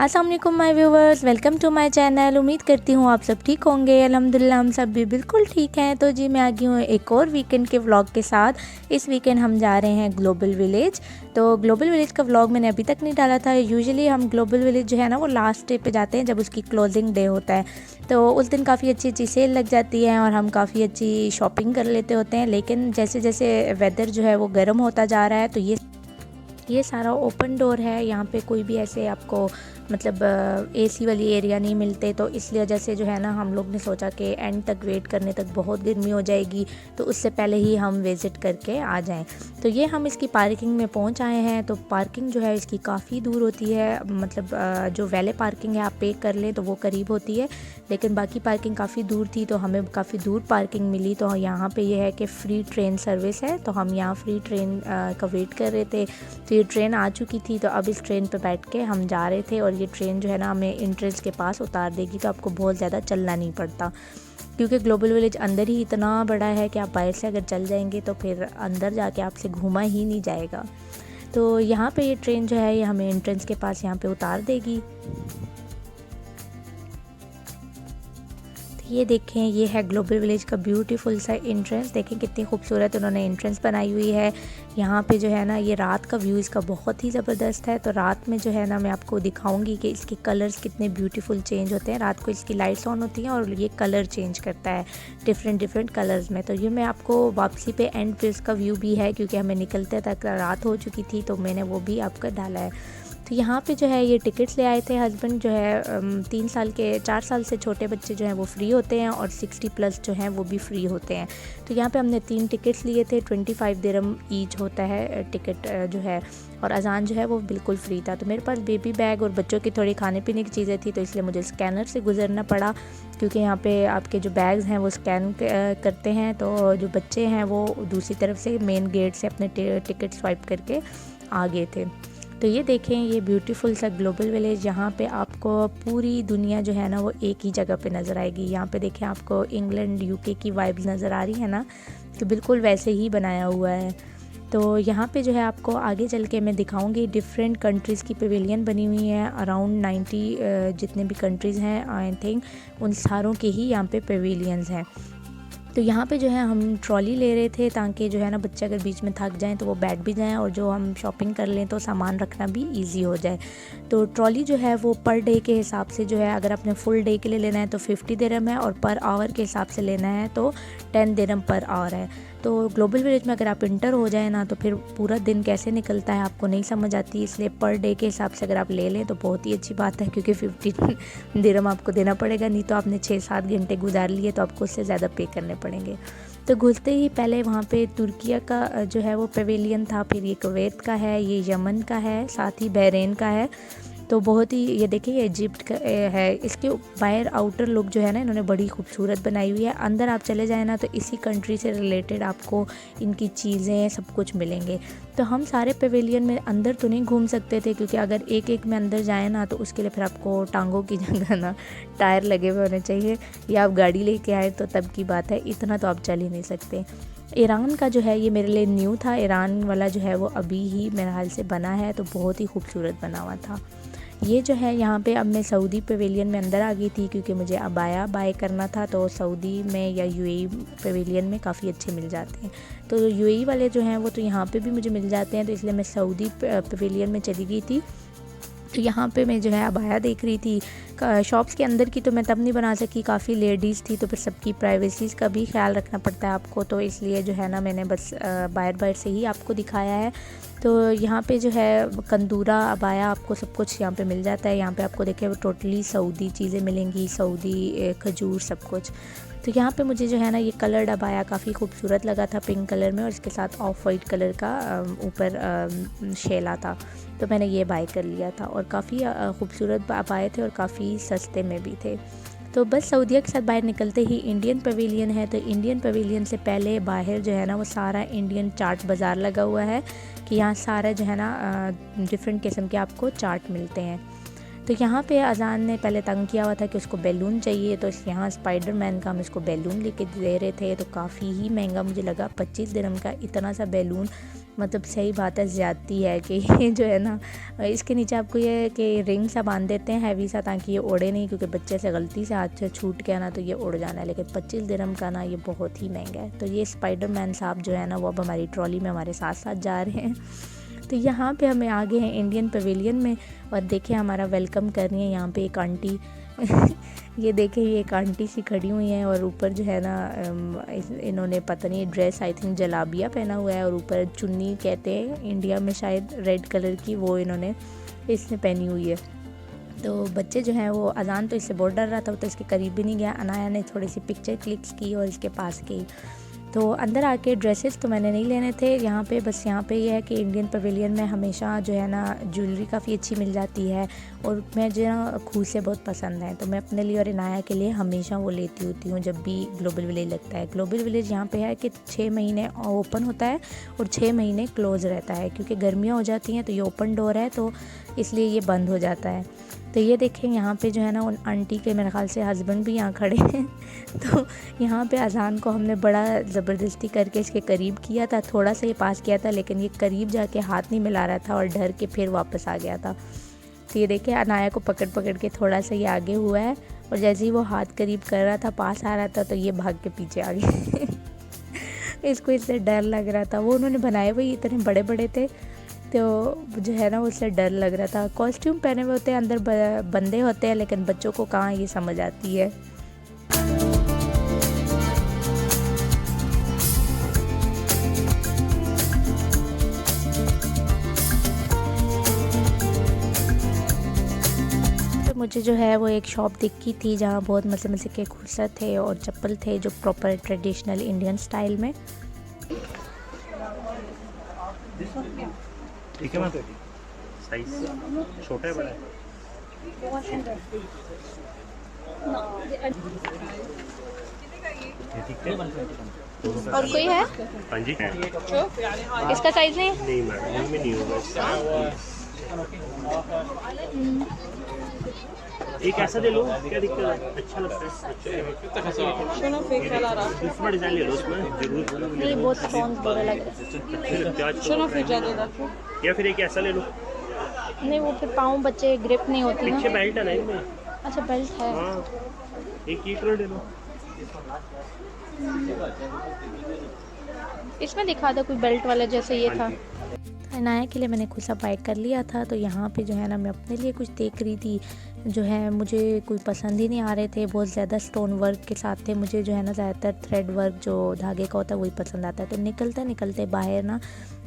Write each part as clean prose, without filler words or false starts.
अस्सलाम वालेकुम my viewers, welcome to my channel. उम्मीद करती हूँ आप सब ठीक होंगे। अल्हम्दुलिल्लाह हम सब भी बिल्कुल ठीक हैं। तो जी मैं आ गई हूँ एक और वीकेंड के व्लॉग के साथ। इस वीकेंड हम जा रहे हैं ग्लोबल विलेज। तो ग्लोबल विलेज का व्लॉग मैंने अभी तक नहीं डाला था। यूजुअली हम ग्लोबल विलेज जो है ना वो लास्ट डे पे जाते हैं जब उसकी क्लोजिंग डे होता है। तो उस दिन काफ़ी अच्छी अच्छी सेल लग जाती है और हम काफ़ी अच्छी शॉपिंग कर लेते होते हैं। लेकिन जैसे जैसे वेदर जो है वो गर्म होता जा रहा है तो ये सारा ओपन डोर है। यहाँ पे कोई भी ऐसे आपको मतलब एसी वाली एरिया नहीं मिलते। तो इसलिए वजह से जो है ना हम लोग ने सोचा कि एंड तक वेट करने तक बहुत गर्मी हो जाएगी, तो उससे पहले ही हम विज़िट करके आ जाएं। तो ये हम इसकी पार्किंग में पहुंच आए हैं। तो पार्किंग जो है इसकी काफ़ी दूर होती है। मतलब जो वैले पार्किंग है आप पे कर लें तो वो करीब होती है, लेकिन बाकी पार्किंग काफ़ी दूर थी तो हमें काफ़ी दूर पार्किंग मिली। तो यहाँ पे ये है कि फ़्री ट्रेन सर्विस है, तो हम यहाँ फ़्री ट्रेन का वेट कर रहे थे। तो ये ट्रेन आ चुकी थी, तो अब इस ट्रेन पे बैठ के हम जा रहे थे। और ये ट्रेन जो है ना हमें एंट्रेंस के पास उतार देगी, तो आपको बहुत ज़्यादा चलना नहीं पड़ता, क्योंकि ग्लोबल विलेज अंदर ही इतना बड़ा है कि आप बाहर से अगर चल जाएंगे तो फिर अंदर जाके आपसे घूमा ही नहीं जाएगा। तो यहाँ पे ये ट्रेन जो है ये हमें एंट्रेंस के पास यहाँ पे उतार देगी। ये देखें, ये है ग्लोबल विलेज का ब्यूटीफुल सा एंट्रेंस। देखें कितनी खूबसूरत उन्होंने एंट्रेंस बनाई हुई है। यहाँ पे जो है ना ये रात का व्यू इसका बहुत ही ज़बरदस्त है। तो रात में जो है ना मैं आपको दिखाऊंगी कि इसके कलर्स कितने ब्यूटीफुल चेंज होते हैं। रात को इसकी लाइट्स ऑन होती हैं और ये कलर चेंज करता है डिफरेंट कलर्स में। तो ये मैं आपको वापसी पे एंड पे इसका व्यू भी है, क्योंकि हमें निकलते तक रात हो चुकी थी, तो मैंने वो भी आपका डाला है। तो यहाँ पे जो है ये टिकट्स ले आए थे हस्बैंड। जो है 4 साल से छोटे बच्चे जो हैं वो फ्री होते हैं और 60 प्लस जो हैं वो भी फ्री होते हैं। तो यहाँ पे हमने 3 टिकट्स लिए थे। 25 दिरहम ईच होता है टिकट जो है, और अजान जो है वो बिल्कुल फ्री था। तो मेरे पास बेबी बैग और बच्चों की थोड़ी खाने पीने की चीज़ें थी, तो इसलिए मुझे स्कैनर से गुजरना पड़ा, क्योंकि यहाँ पे आपके जो बैग्स हैं वो स्कैन करते हैं। तो जो बच्चे हैं वो दूसरी तरफ से मेन गेट से अपने टिकट स्वाइप करके आ गए थे। तो ये देखें, ये ब्यूटीफुल सा ग्लोबल विलेज, यहाँ पे आपको पूरी दुनिया जो है ना वो एक ही जगह पे नज़र आएगी। यहाँ पे देखें आपको इंग्लैंड यूके की वाइब्स नज़र आ रही है ना, तो बिल्कुल वैसे ही बनाया हुआ है। तो यहाँ पे जो है आपको आगे चल के मैं दिखाऊंगी डिफरेंट कंट्रीज़ की पवेलियन बनी हुई है। अराउंड 90 जितने भी कंट्रीज़ हैं आई थिंक उन सारों के ही यहाँ पे पवेलियंस हैं। तो यहाँ पे जो है हम ट्रॉली ले रहे थे, ताकि जो है ना बच्चे अगर बीच में थक जाएं तो वो बैठ भी जाएं, और जो हम शॉपिंग कर लें तो सामान रखना भी इजी हो जाए। तो ट्रॉली जो है वो पर डे के हिसाब से जो है, अगर आपने फुल डे के लिए लेना है तो 50 दिरहम है, और पर आवर के हिसाब से लेना है तो 10 दिरहम पर आवर है। तो ग्लोबल विलेज में अगर आप इंटर हो जाए ना तो फिर पूरा दिन कैसे निकलता है आपको नहीं समझ आती। इसलिए पर डे के हिसाब से अगर आप ले लें तो बहुत ही अच्छी बात है, क्योंकि 50 दिरहम आपको देना पड़ेगा, नहीं तो आपने 6-7 घंटे गुजार लिए तो आपको उससे ज़्यादा पे करने पड़ेंगे। तो घुसते ही पहले वहाँ पे तुर्किया का जो है वो पवेलियन था, फिर ये कुवैत का है, ये यमन का है, साथ ही बहरीन का है। तो बहुत ही, ये देखिए ये इजिप्ट का है। इसके बाहर आउटर लुक जो है ना इन्होंने बड़ी खूबसूरत बनाई हुई है। अंदर आप चले जाए ना तो इसी कंट्री से रिलेटेड आपको इनकी चीज़ें सब कुछ मिलेंगे। तो हम सारे पवेलियन में अंदर तो नहीं घूम सकते थे, क्योंकि अगर एक एक में अंदर जाए ना तो उसके लिए फिर आपको टांगों की जगह ना टायर लगे हुए होने चाहिए, या आप गाड़ी लेके आए तो तब की बात है, इतना तो आप चल ही नहीं सकते। ईरान का जो है ये मेरे लिए न्यू था। ईरान वाला जो है वो अभी ही मेरे हाल से बना है, तो बहुत ही खूबसूरत बना हुआ था। ये जो है यहाँ पे अब मैं सऊदी पवेलियन में अंदर आ गई थी, क्योंकि मुझे अबाया बाय करना था। तो सऊदी में या यूएई पवेलियन में काफ़ी अच्छे मिल जाते हैं। तो यूएई वाले जो हैं वो तो यहाँ पे भी मुझे मिल जाते हैं, तो इसलिए मैं सऊदी पवेलियन में चली गई थी। तो यहाँ पे मैं जो है अबाया देख रही थी। शॉप्स के अंदर की तो मैं तब नहीं बना सकी, काफ़ी लेडीज़ थी, तो फिर सबकी प्राइवेसीज़ का भी ख्याल रखना पड़ता है आपको। तो इसलिए जो है ना मैंने बस बाहर से ही आपको दिखाया है। तो यहाँ पे जो है कंदूरा अबाया आपको सब कुछ यहाँ पे मिल जाता है। यहाँ पे आपको देखें वो टोटली सऊदी चीज़ें मिलेंगी, सऊदी खजूर सब कुछ। तो यहाँ पे मुझे जो है ना ये कलर्ड अबाया काफ़ी खूबसूरत लगा था, पिंक कलर में, और इसके साथ ऑफ वाइट कलर का ऊपर शेला था। तो मैंने ये बाय कर लिया था, और काफ़ी खूबसूरत अबाए थे और काफ़ी सस्ते में भी थे। तो बस सऊदीया के साथ बाहर निकलते ही इंडियन पवेलियन है। तो इंडियन पवेलियन से पहले बाहर जो है ना वो सारा इंडियन चाट बाज़ार लगा हुआ है, कि यहाँ सारा जो है ना डिफरेंट किस्म के आपको चाट मिलते हैं। तो यहाँ पे अजान ने पहले तंग किया हुआ था कि उसको बैलून चाहिए, तो यहाँ स्पाइडरमैन का हम इसको बैलून लेके दे रहे थे। तो काफ़ी ही महंगा मुझे लगा, 25 दिरहम का इतना सा बैलून, मतलब सही बात है, ज़्यादती है कि ये जो है ना, इसके नीचे आपको ये कि रिंग सा बांध देते हैं हैवी सा, ताकि ये उड़े नहीं, क्योंकि बच्चे से गलती से हाथ से छूट गया ना तो ये उड़ जाना है। लेकिन 25 दिरहम का ना ये बहुत ही महंगा है। तो ये स्पाइडरमैन साहब जो है ना वो अब हमारी ट्रॉली में हमारे साथ साथ जा रहे हैं। तो यहाँ पे हमें आगे हैं इंडियन पवेलियन में, और देखें हमारा वेलकम कर रही है यहाँ पे एक आंटी। ये देखें, ये एक आंटी सी खड़ी हुई हैं, और ऊपर जो है ना इन्होंने पता नहीं ड्रेस आई थिंक जलाबिया पहना हुआ है, और ऊपर चुन्नी कहते हैं इंडिया में शायद रेड कलर की, वो इन्होंने इसने पहनी हुई है। तो बच्चे जो हैं वो अजान तो इससे बहुत डर रहा था, तो इसके करीब भी नहीं गया। अनाया ने थोड़ी सी पिक्चर क्लिक्स की और इसके पास गई। तो अंदर आके ड्रेसेस तो मैंने नहीं लेने थे यहाँ पे, बस यहाँ पे ये है कि इंडियन पवेलियन में हमेशा जो है ना ज्वेलरी काफ़ी अच्छी मिल जाती है, और मैं जो है खूसे बहुत पसंद है, तो मैं अपने लिए और इनाया के लिए हमेशा वो लेती होती हूँ जब भी ग्लोबल विलेज लगता है। ग्लोबल विलेज यहाँ पे है कि 6 महीने ओपन होता है और 6 महीने क्लोज़ रहता है, क्योंकि गर्मियाँ हो जाती हैं तो ये ओपन डोर है, तो इसलिए ये बंद हो जाता है। तो ये देखें यहाँ पे जो है ना उन आंटी के मेरे ख्याल से हस्बैंड भी यहाँ खड़े हैं। तो यहाँ पे अजान को हमने बड़ा ज़बरदस्ती करके इसके करीब किया था, थोड़ा सा ये पास किया था, लेकिन ये करीब जाके हाथ नहीं मिला रहा था और डर के फिर वापस आ गया था। तो ये देखें अनाया को पकड़ पकड़ के थोड़ा सा ये आगे हुआ है, और जैसे ही वो हाथ करीब कर रहा था, पास आ रहा था, तो ये भाग के पीछे आ गया। इसको इससे डर लग रहा था, वो उन्होंने बनाए हुए इतने बड़े बड़े थे, तो जो है ना उससे डर लग रहा था। कॉस्ट्यूम पहने हुए होते हैं, अंदर बंदे होते हैं, लेकिन बच्चों को कहाँ ये समझ आती है। तो मुझे जो है वो एक शॉप दिखी थी जहाँ बहुत मज़े मज़े के खुर्सा थे और चप्पल थे, जो प्रॉपर ट्रेडिशनल इंडियन स्टाइल में। ठीक है मैम, साइज छोटा है बड़ा है? ये ठीक है। और कोई है? हाँ जी है। इसका साइज नहीं मैडम, में नहीं होगा। एक ऐसा दे लो, क्या दिक्कत है? अच्छा लगता है। दूसरा डिजाइन ले लो उसमें जरूर। नहीं, बहुत स्ट्रॉन्ग बुरा लग रहा है। या फिर एक ऐसा ले लो। नहीं, वो फिर पाँव बच्चे ग्रिप नहीं होती पीछे ना। बेल्ट है ना इनमें। अच्छा, बेल्ट है। हाँ, एक ये कलर ले लो। इसमें दिखा दो कोई बेल्ट वाला जैसे ये था। अनाया के लिए मैंने खुद सा बाय कर लिया था। तो यहाँ पे जो है ना मैं अपने लिए कुछ देख रही थी, जो है मुझे कोई पसंद ही नहीं आ रहे थे, बहुत ज़्यादा स्टोन वर्क के साथ थे। मुझे जो है ना ज़्यादातर थ्रेड वर्क जो धागे का होता है वही पसंद आता है। तो निकलते बाहर ना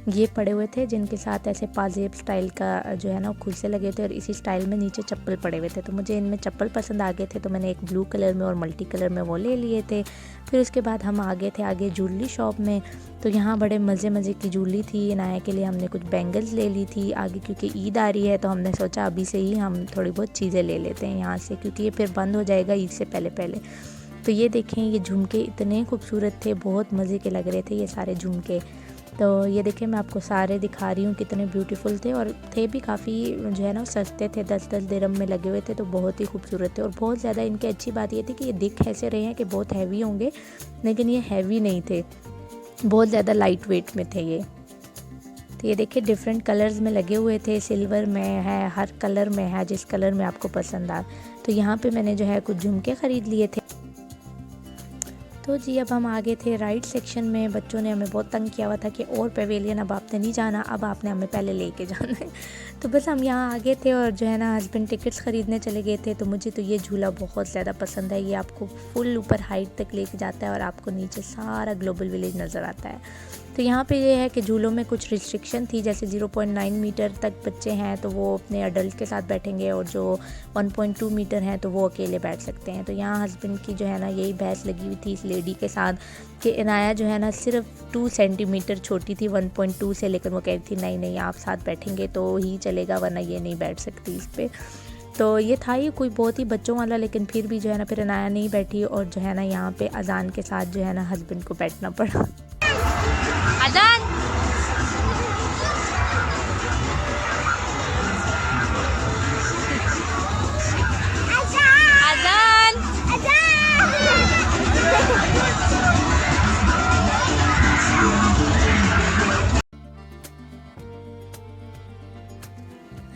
ये पड़े हुए थे, जिनके साथ ऐसे पाजेब स्टाइल का जो है ना खुद से लगे थे, और इसी स्टाइल में नीचे चप्पल पड़े हुए थे। तो मुझे इनमें चप्पल पसंद आ गए थे, तो मैंने एक ब्लू कलर में और मल्टी कलर में वो ले लिए थे। फिर उसके बाद हम आगे थे आगे ज्वेलरी शॉप में। तो यहाँ बड़े मज़े की ज्वेलरी थी। इनाया के लिए हमने कुछ बैंगल्स ले ली थी आगे, क्योंकि ईद आ रही है, तो हमने सोचा अभी से ही हम थोड़ी बहुत चीज़ें ले लेते हैं यहाँ से, क्योंकि ये फिर बंद हो जाएगा ईद से पहले। तो ये देखें, ये झुमके इतने खूबसूरत थे, बहुत मज़े के लग रहे थे ये सारे झुमके। तो ये देखें, मैं आपको सारे दिखा रही हूँ कितने ब्यूटीफुल थे, और थे भी काफ़ी जो है ना सस्ते थे, 10-10 दिरहम में लगे हुए थे। तो बहुत ही खूबसूरत थे, और बहुत ज़्यादा इनकी अच्छी बात ये थी कि ये दिख ऐसे रहे हैं कि बहुत हैवी होंगे, लेकिन ये हैवी नहीं थे, बहुत ज़्यादा लाइट वेट में थे ये। तो ये देखिए डिफरेंट कलर्स में लगे हुए थे, सिल्वर में है, हर कलर में है, जिस कलर में आपको पसंद आ। तो यहाँ पे मैंने जो है कुछ झुमके ख़रीद लिए थे। तो जी अब हम आगे थे राइड सेक्शन में। बच्चों ने हमें बहुत तंग किया हुआ था कि और पवेलियन अब आपने नहीं जाना, अब आपने हमें पहले लेके जाना है। तो बस हम यहाँ आगे थे, और जो है ना हस्बैंड टिकट्स ख़रीदने चले गए थे। तो मुझे तो ये झूला बहुत ज़्यादा पसंद है। ये आपको फुल ऊपर हाइट तक लेके जाता है, और आपको नीचे सारा ग्लोबल विलेज नज़र आता है। तो यहाँ पे ये है कि झूलों में कुछ रिस्ट्रिक्शन थी, जैसे 0.9 मीटर तक बच्चे हैं तो वो अपने अडल्ट के साथ बैठेंगे, और जो 1.2 मीटर हैं तो वो अकेले बैठ सकते हैं। तो यहाँ हस्बैंड की जो है ना यही बहस लगी हुई थी इस लेडी के साथ कि इनाया जो है ना सिर्फ 2 सेंटीमीटर छोटी थी 1.2 से, लेकिन वो कह रही थी नहीं आप साथ बैठेंगे तो ही चलेगा, वरना ये नहीं बैठ सकती इस पर। तो ये था ही कोई बहुत ही बच्चों वाला, लेकिन फिर भी जो है ना फिर इनाया नहीं बैठी, और जो है ना यहाँ पे अजान के साथ जो है ना हस्बैंड को बैठना पड़ा। अजान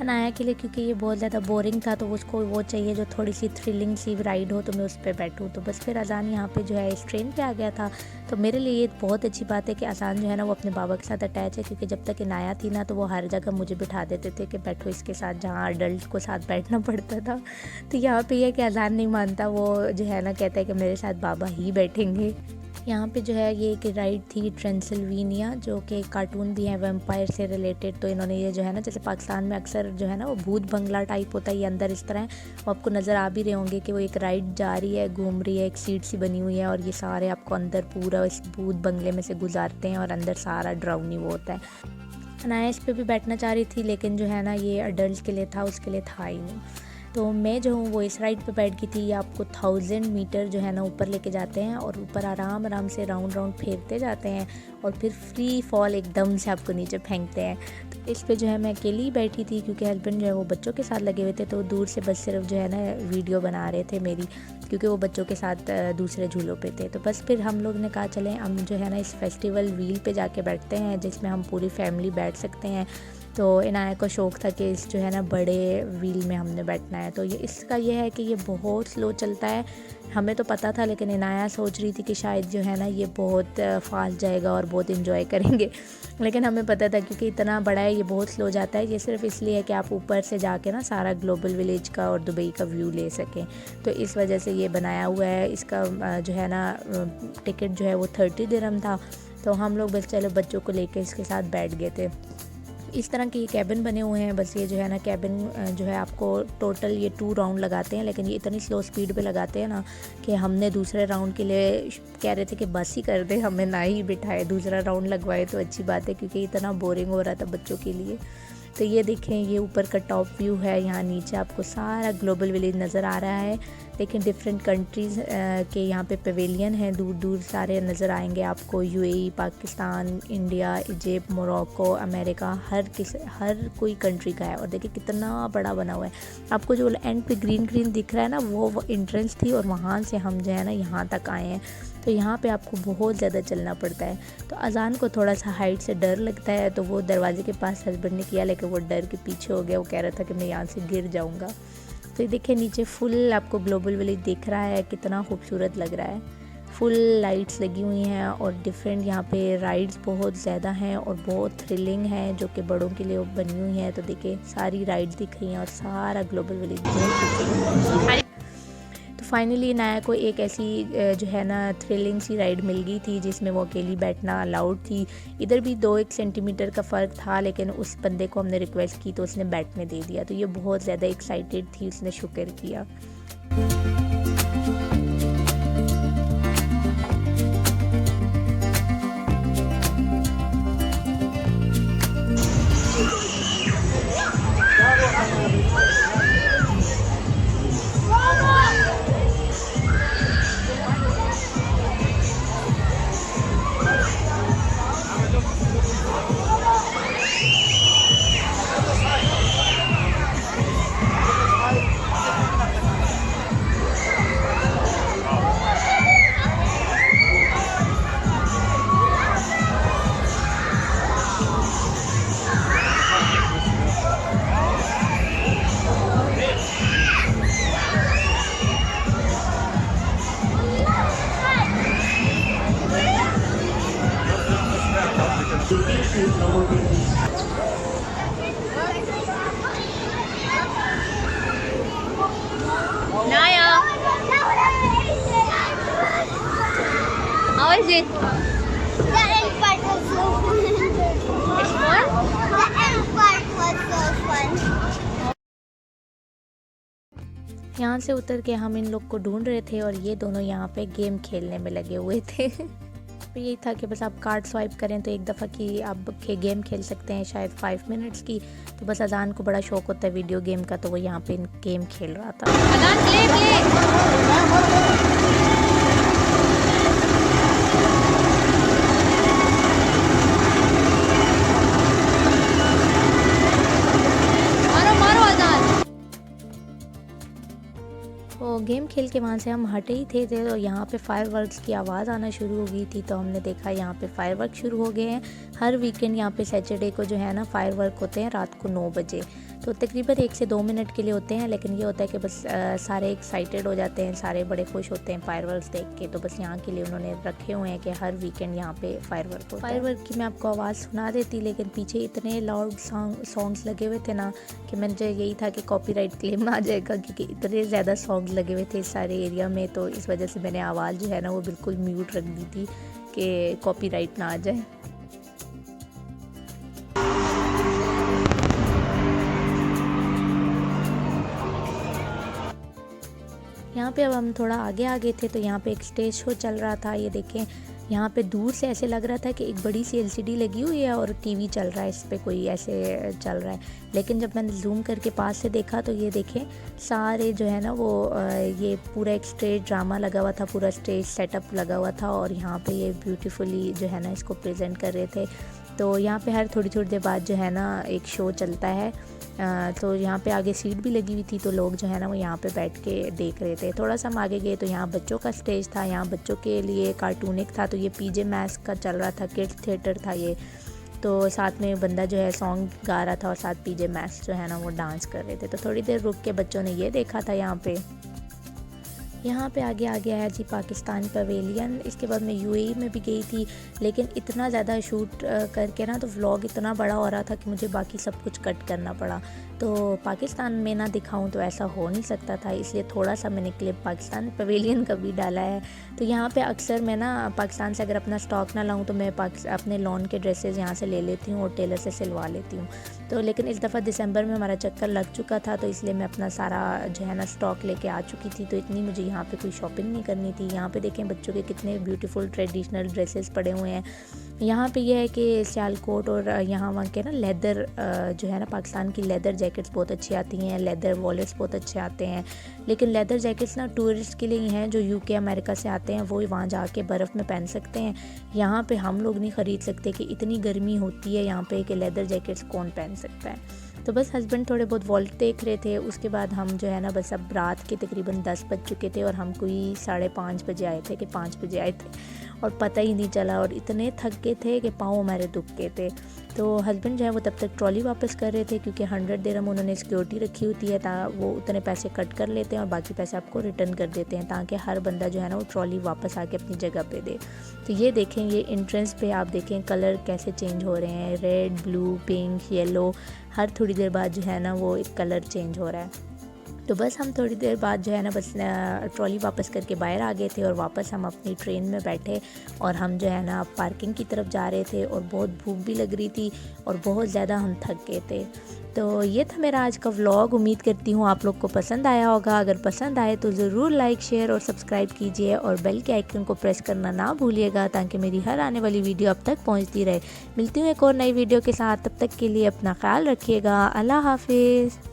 अनाया के लिए, क्योंकि ये बहुत ज़्यादा बोरिंग था तो उसको वो चाहिए जो थोड़ी सी थ्रिलिंग सी राइड हो तो मैं उस पर बैठूँ। तो बस फिर अजान यहाँ पे जो है इस ट्रेन पे आ गया था। तो मेरे लिए ये बहुत अच्छी बात है कि अजान जो है ना वो अपने बाबा के साथ अटैच है, क्योंकि जब तक अनाया थी ना तो वो हर जगह मुझे बिठा देते थे कि बैठो इसके साथ, जहाँ अडल्ट को साथ बैठना पड़ता था। तो यहाँ पे ये कि अजान नहीं मानता, वो जो है ना कहता है कि मेरे साथ बाबा ही बैठेंगे। यहाँ पे जो है ये एक राइड थी ट्रांसिल्वेनिया, जो कि कार्टून भी है वैम्पायर से रिलेटेड। तो इन्होंने ये जो है ना, जैसे पाकिस्तान में अक्सर जो है ना वो भूत बंगला टाइप होता है, ये अंदर इस तरह है। वो आपको नज़र आ भी रहे होंगे कि वो एक राइड जा रही है, घूम रही है, एक सीट सी बनी हुई है और ये सारे आपको अंदर पूरा इस भूत बंगले में से गुजारते हैं और अंदर सारा डरावनी वो होता है। अनाया इस पर भी बैठना चाह रही थी, लेकिन जो है ना ये अडल्ट के लिए था, उसके लिए था ही नहीं। तो मैं जो हूँ वो इस राइड पे बैठ गई थी। ये आपको 1000 मीटर जो है ना ऊपर लेके जाते हैं और ऊपर आराम आराम से राउंड राउंड फेरते जाते हैं और फिर फ्री फॉल एकदम से आपको नीचे फेंकते हैं। तो इस पे जो है मैं अकेली ही बैठी थी, क्योंकि हस्बैंड जो है वो बच्चों के साथ लगे हुए थे, तो दूर से बस सिर्फ जो है ना वीडियो बना रहे थे मेरी, क्योंकि वो बच्चों के साथ दूसरे झूलों पे थे। तो बस फिर हम लोग ने कहा चलें हम जो है ना इस फेस्टिवल व्हील पे जाके बैठते हैं, जिसमें हम पूरी फैमिली बैठ सकते हैं। तो इनाया को शौक़ था कि इस जो है ना बड़े व्हील में हमने बैठना है। तो ये इसका ये है कि ये बहुत स्लो चलता है, हमें तो पता था, लेकिन इनाया सोच रही थी कि शायद जो है ना ये बहुत फास्ट जाएगा और बहुत इन्जॉय करेंगे। लेकिन हमें पता था क्योंकि इतना बड़ा है, ये बहुत स्लो जाता है। ये सिर्फ इसलिए है कि आप ऊपर से जाके ना सारा ग्लोबल विलेज का और दुबई का व्यू ले सकें, तो इस वजह से ये बनाया हुआ है। इसका जो है ना टिकट जो है वो 30 दिरहम था। तो हम लोग बस चलो बच्चों को लेकर इसके साथ बैठ गए थे। इस तरह के ये कैबिन बने हुए हैं। बस ये जो है ना कैबिन जो है आपको टोटल ये 2 राउंड लगाते हैं, लेकिन ये इतनी स्लो स्पीड पे लगाते हैं ना कि हमने दूसरे राउंड के लिए कह रहे थे कि बस ही कर दे, हमें ना ही बिठाए, दूसरा राउंड लगवाए तो अच्छी बात है, क्योंकि इतना बोरिंग हो रहा था बच्चों के लिए। तो ये देखें, ये ऊपर का टॉप व्यू है, यहाँ नीचे आपको सारा ग्लोबल विलेज नज़र आ रहा है। लेकिन डिफरेंट कंट्रीज़ के यहाँ पे पवेलियन हैं, दूर दूर सारे नज़र आएंगे आपको। UAE, Pakistan, India, Egypt, Morocco, America, हर कोई कंट्री का है। और देखिए कितना बड़ा बना हुआ है। आपको जो एंड पे ग्रीन ग्रीन दिख रहा है ना, वो एंट्रेंस थी और वहाँ से हम जो है ना यहाँ तक आए हैं। तो यहाँ पे आपको बहुत ज़्यादा चलना पड़ता है। तो अजान को थोड़ा सा हाइट से डर लगता है, तो वो दरवाजे के पास हस्बैंड ने किया, लेकिन वो डर के पीछे हो गया। वो कह रहा था कि मैं यहाँ से गिर जाऊँगा। तो देखिए नीचे फुल आपको ग्लोबल विलेज दिख रहा है, कितना खूबसूरत लग रहा है। फुल लाइट्स लगी हुई हैं और डिफरेंट यहाँ पे राइड्स बहुत ज़्यादा हैं और बहुत थ्रिलिंग हैं, जो कि बड़ों के लिए बनी हुई हैं। तो देखिए सारी राइड्स दिख रही हैं और सारा ग्लोबल विलेज बहुत। तो फाइनली नाया को एक ऐसी जो है ना थ्रिलिंग सी राइड मिल गई थी, जिसमें वो अकेली बैठना अलाउड थी। इधर भी 2-1 सेंटीमीटर का फ़र्क था, लेकिन उस बंदे को हमने रिक्वेस्ट की तो उसने बैठने दे दिया। तो ये बहुत ज़्यादा एक्साइटेड थी, उसने शुक्र किया। Naya, how is it? The end part was so fun. It's fun? The end part was so fun. यहाँ से उतर के हम इन लोग को ढूंढ रहे थे और ये दोनों यहाँ पे गेम खेलने में लगे हुए थे। तो यही था कि बस आप कार्ड स्वाइप करें तो एक दफ़ा की आप गेम खेल सकते हैं, शायद 5 मिनट्स की। तो बस अजान को बड़ा शौक होता है वीडियो गेम का, तो वो यहाँ पे गेम खेल रहा था। Adan, play. मारो अजान। तो गेम खेल के वहाँ से हम हटे ही थे तो यहाँ पे फायरवर्क्स की आवाज़ आना शुरू हो गई थी। तो हमने देखा यहाँ पे फायरवर्क शुरू हो गए हैं। हर वीकेंड यहाँ पे सैटरडे को जो है ना फायरवर्क होते हैं रात को 9 बजे। तो तकरीबन 1 से 2 मिनट के लिए होते हैं, लेकिन ये होता है कि बस सारे एक्साइटेड हो जाते हैं, सारे बड़े खुश होते हैं फायरवर्क्स देख के। तो बस यहाँ के लिए उन्होंने रखे हुए हैं कि हर वीकेंड यहाँ पे फायरवर्क होता है। फायरवर्क की मैं आपको आवाज़ सुना देती, लेकिन पीछे इतने लाउड सॉन्ग्स लगे हुए थे ना कि मुझे यही था कि कॉपीराइट क्लेम आ जाएगा, क्योंकि इतने ज़्यादा सॉन्ग्स लगे हुए थे इस सारे एरिया में। तो इस वजह से मैंने आवाज़ जो है ना वो बिल्कुल म्यूट रख दी थी कि कॉपीराइट ना आ जाए। यहाँ पे अब हम थोड़ा आगे आ गए थे, तो यहाँ पे एक स्टेज शो चल रहा था। ये देखें, यहाँ पे दूर से ऐसे लग रहा था कि एक बड़ी सी LCD लगी हुई है और टीवी चल रहा है, इस पे कोई ऐसे चल रहा है। लेकिन जब मैंने जूम करके पास से देखा तो ये देखें सारे जो है ना वो ये पूरा एक स्टेज ड्रामा लगा हुआ था, पूरा स्टेज सेटअप लगा हुआ था और यहाँ पे ये ब्यूटीफुली जो है ना इसको प्रेजेंट कर रहे थे। तो यहाँ पे हर थोड़ी थोड़ी देर बाद जो है ना एक शो चलता है। तो यहाँ पे आगे सीट भी लगी हुई थी, तो लोग जो है ना वो यहाँ पे बैठ के देख रहे थे। थोड़ा सा हम आगे गए तो यहाँ बच्चों का स्टेज था, यहाँ बच्चों के लिए कार्टूनिक था। तो ये PJ Masks का चल रहा था, किड्स थिएटर था ये। तो साथ में बंदा जो है सॉन्ग गा रहा था और साथ PJ Masks जो है ना वो डांस कर रहे थे। तो थोड़ी देर रुक के बच्चों ने ये देखा था। यहाँ पे आगे आ गया है जी पाकिस्तान पवेलियन। इसके बाद मैं UAE में भी गई थी, लेकिन इतना ज़्यादा शूट करके ना तो व्लॉग इतना बड़ा हो रहा था कि मुझे बाकी सब कुछ कट करना पड़ा। तो पाकिस्तान में ना दिखाऊं तो ऐसा हो नहीं सकता था, इसलिए थोड़ा सा मैंने क्लिप पाकिस्तान पवेलियन का भी डाला है। तो यहाँ पे अक्सर मैं ना पाकिस्तान से अगर अपना स्टॉक ना लाऊं तो मैं अपने लॉन के ड्रेसेस यहाँ से ले लेती हूँ और टेलर से सिलवा लेती हूँ। तो लेकिन इस दफ़ा दिसंबर में हमारा चक्कर लग चुका था, तो इसलिए मैं अपना सारा जो है ना स्टॉक लेके आ चुकी थी। तो इतनी मुझे यहाँ पे कोई शॉपिंग नहीं करनी थी। यहाँ पे देखें बच्चों के कितने ब्यूटीफुल ट्रेडिशनल ड्रेसेस पड़े हुए हैं। यहाँ पे ये है कि सियालकोट और यहाँ वहाँ के ना लेदर जो है ना पाकिस्तान की लेदर जैकेट्स बहुत अच्छी आती हैं, लेदर वॉलेट्स बहुत अच्छे आते हैं। लेकिन लेदर जैकेट्स ना टूरिस्ट के लिए ही हैं, जो UK अमेरिका से आते हैं वो वहाँ जाके बर्फ़ में पहन सकते हैं। यहाँ पे हम लोग नहीं ख़रीद सकते कि इतनी गर्मी होती है यहाँ पे कि लेदर जैकेट्स कौन पहन सकता है। तो बस हस्बैंड थोड़े बहुत वॉल्ट देख रहे थे। उसके बाद हम जो है ना बस अब रात के तकरीबन 10 बज चुके थे और हम कोई 5:30 बजे आए थे कि 5 बजे आए थे और पता ही नहीं चला और इतने थक गए थे कि पाँव हमारे दुख गए थे। तो हस्बैंड जो है वो तब तक ट्रॉली वापस कर रहे थे, क्योंकि 100 दिरहम उन्होंने सिक्योरिटी रखी होती है, वो उतने पैसे कट कर लेते हैं और बाकी पैसे आपको रिटर्न कर देते हैं, ताकि हर बंदा जो है ना वो ट्रॉली वापस आके अपनी जगह पे दे। तो ये देखें, ये एंट्रेंस पे आप देखें कलर कैसे चेंज हो रहे हैं, रेड, ब्लू, पिंक, येलो, हर थोड़ी देर बाद जो है ना वो एक कलर चेंज हो रहा है। तो बस हम थोड़ी देर बाद जो है ना बस ट्रॉली वापस करके बाहर आ गए थे और वापस हम अपनी ट्रेन में बैठे और हम जो है ना पार्किंग की तरफ जा रहे थे और बहुत भूख भी लग रही थी और बहुत ज़्यादा हम थक गए थे। तो ये था मेरा आज का व्लॉग। उम्मीद करती हूँ आप लोग को पसंद आया होगा। अगर पसंद आए तो ज़रूर लाइक, शेयर और सब्सक्राइब कीजिए और बेल के आइकन को प्रेस करना ना भूलिएगा, ताकि मेरी हर आने वाली वीडियो अब तक पहुँचती रहे। मिलती हूँ एक और नई वीडियो के साथ, तब तक के लिए अपना ख्याल रखिएगा। अल्लाह हाफिज़।